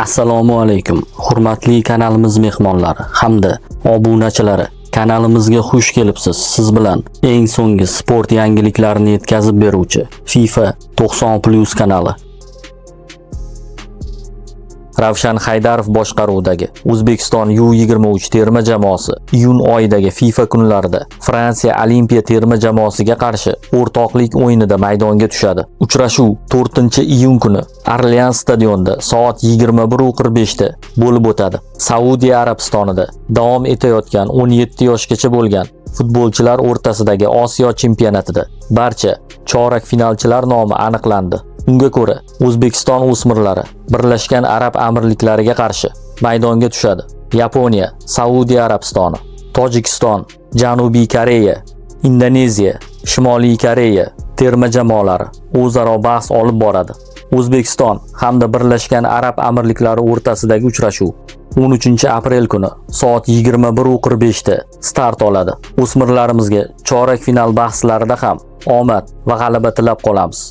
Assalomu alaykum. Hurmatli kanalimiz mehmonlari hamda obunachilari. Kanalimizga xush kelibsiz. Siz bilan eng so'nggi sport yangiliklarini yetkazib beruvchi FIFA 90+ kanali. Ravshan Haydarov boshqaruvidagi O'zbekiston U23 terma jamoasi iyun oyidagi FIFA kunlarida Fransiya Olimpiya terma jamoasiga qarshi o'rtoqlik o'yinida maydonga tushadi. Uchrashuv 4-iyun kuni Orlean stadionida soat 21:45 da bo'lib o'tadi. Saudiya Arabistonida davom etayotgan 17 yoshgacha bo'lgan futbolchilar o'rtasidagi Osiyo chempionatida barcha chorak finalchilar nomi aniqlandi. Unga ko'ra, O'zbekiston o'smirlari Birlashgan Arab Amirliklariga qarshi maydonga tushadi. Yaponiya, Saudiya Arabistoni, Tojikiston, Janubiy Koreya, Indoneziya, Shimoliy Koreya terma jamoalari o'zaro bahs olib boradi. O'zbekiston hamda Birlashgan Arab Amirliklari o'rtasidagi uchrashuv 13-aprel kuni soat 21:45 da start oladi. O'smirlarimizga chorak final bahslarida ham omad va g'alaba tilab qolamiz.